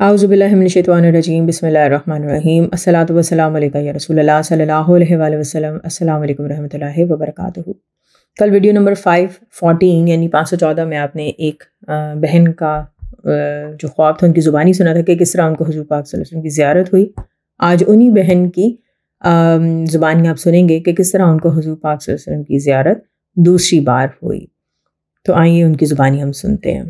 اعوذ باللہ من الشیطان الرجیم، بسم اللہ الرحمن الرحیم، الصلاۃ والسلام علیکہ یا رسول اللہ صلی اللہ علیہ وآلہ وسلم۔ السلام علیکم ورحمۃ اللہ وبرکاتہ۔ کل ویڈیو نمبر 514 یعنی 514 میں آپ نے ایک بہن کا جو خواب تھا ان کی زبانی سنا تھا کہ کس طرح ان کو حضور پاک صلی اللہ علیہ وسلم کی زیارت ہوئی۔ آج انہی بہن کی زبانی آپ سنیں گے کہ کس طرح ان کو حضور پاک صلی اللہ علیہ وسلم کی زیارت دوسری بار ہوئی۔ تو آئیے ان کی زبانی ہم سنتے ہیں۔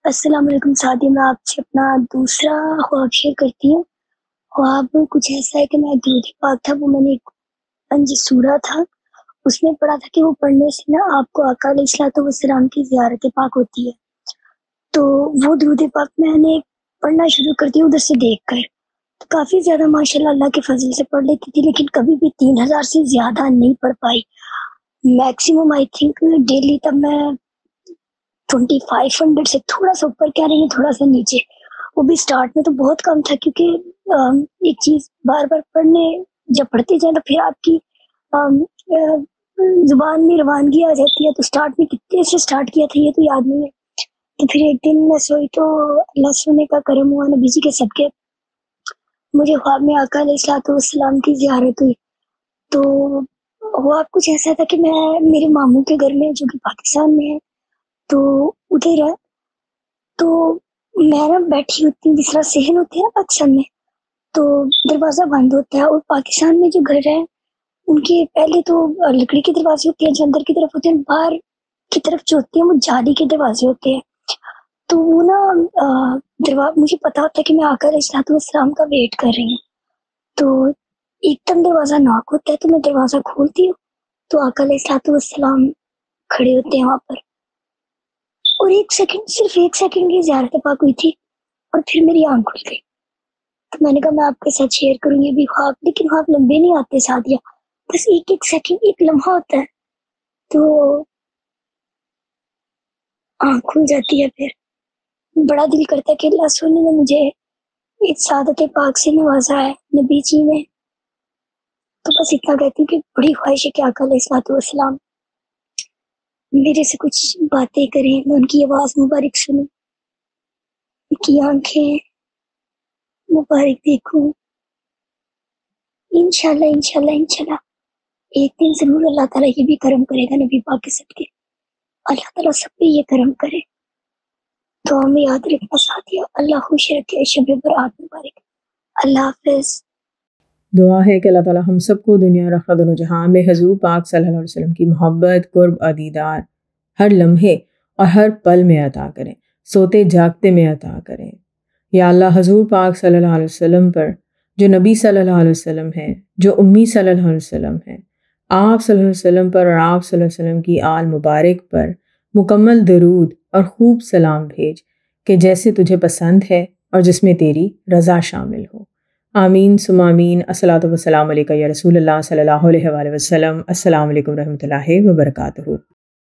السلام علیکم سعدیہ، میں آپ سے اپنا دوسرا خواب شیئر کرتی ہوں۔ خواب کچھ ایسا ہے کہ میں درود پاک تھا، وہ میں نے ایک پنج سورہ تھا، اس میں پڑھا تھا کہ وہ پڑھنے سے نا آپ کو آقا علیہ الصلوۃ والسلام کی زیارت پاک ہوتی ہے۔ تو وہ درود پاک میں نے پڑھنا شروع کر دیا ادھر سے دیکھ کر، تو کافی زیادہ ماشاءاللہ اللہ کے فضل سے پڑھ لیتی تھی، لیکن کبھی بھی 3000 سے زیادہ نہیں پڑھ پائی۔ میکسیمم آئی تھنک ڈیلی تب میں 2500 سے تھوڑا سا اوپر کہہ رہی ہیں، تھوڑا سا نیچے، وہ بھی سٹارٹ میں تو بہت کم تھا، کیونکہ ایک چیز بار بار پڑھنے جب پڑھتے جائیں تو پھر آپ کی زبان میں روانگی آ جاتی ہے۔ تو سٹارٹ میں کتنے سے سٹارٹ کیا تھا یہ تو یاد نہیں ہے۔ تو پھر ایک دن میں سوئی تو اللہ سونے کا کرم ہوا، نبی جی کے صدقے مجھے خواب میں آقا علیہ الصلوۃ والسلام کی زیارت ہوئی۔ تو خواب کچھ ایسا تھا کہ میں میرے ماموں کے گھر میں جو کہ پاکستان میں ہے، تو ادھر ہے، تو میں نا بیٹھی ہوتی ہوں، جس طرح صحن ہوتے ہیں پاکستان میں، تو دروازہ بند ہوتا ہے، اور پاکستان میں جو گھر ہے ان کے پہلے تو لکڑی کے دروازے ہوتے ہیں جو اندر کی طرف ہوتے ہیں، باہر کی طرف جو ہوتے ہیں وہ جالی کے دروازے ہوتے ہیں۔ تو وہ نا مجھے پتا ہوتا ہے کہ میں آقا علیہ الصلوۃ والسلام کا ویٹ کر رہی ہوں، تو ایک دم دروازہ ناک ہوتا ہے، تو میں دروازہ کھولتی ہوں تو آقا علیہ الصلوۃ والسلام کھڑے ہوتے ہیں وہاں پر، اور صرف ایک سیکنڈ کی زیارت پاک ہوئی تھی، اور پھر میری آنکھ کھل گئی۔ تو میں نے کہا میں آپ کے ساتھ شیئر کروں گی بھی خواب، لیکن خواب لمبے نہیں آتے سعدیہ، بس ایک سیکنڈ، ایک لمحہ ہوتا ہے، تو آنکھ کھل جاتی ہے۔ پھر بڑا دل کرتا ہے کہ اللہ سونے نے مجھے ایک سعادت پاک سے نوازا ہے نبی جی نے۔ تو بس اتنا کہتی ہوں کہ بڑی خواہش ہے کہ آقا علیہ الصلوۃ والسلام میرے سے کچھ باتیں کریں، میں ان کی آواز مبارک سنوں، ان کی آنکھیں مبارک دیکھوں۔ انشاءاللہ ایک دن ضرور اللہ تعالیٰ یہ بھی کرم کرے گا نبی پاک کے صدقے، اللہ تعالیٰ سب پہ یہ کرم کرے۔ تو ہمیں یاد رکھنا ساتھیوں، اللہ خوش رکھے، شب برات مبارک، اللہ حافظ۔ دعا ہے کہ اللہ تعالیٰ ہم سب کو دنیا اور آخرت دونوں جہاں میں حضور پاک صلی اللہ علیہ وسلم کی محبت، قرب، دیدار ہر لمحے اور ہر پل میں عطا کریں، سوتے جاگتے میں عطا کریں۔ یا اللہ حضور پاک صلی اللہ علیہ وسلم پر، جو نبی صلی اللہ علیہ وسلم ہیں، جو امی صلی اللہ علیہ وسلم ہیں، آپ صلی اللہ علیہ وسلم پر اور آپ صلی اللہ علیہ وسلم کی آل مبارک پر مکمل درود اور خوب سلام بھیج کہ جیسے تجھے پسند ہے اور جس میں تیری رضا شامل ہو۔ آمین ثم آمین۔ الصلاۃ والسلام علیکہ یا رسول اللہ صلی اللہ علیہ وآلہ وسلم۔ السلام علیکم ورحمۃ اللہ وبرکاتہ۔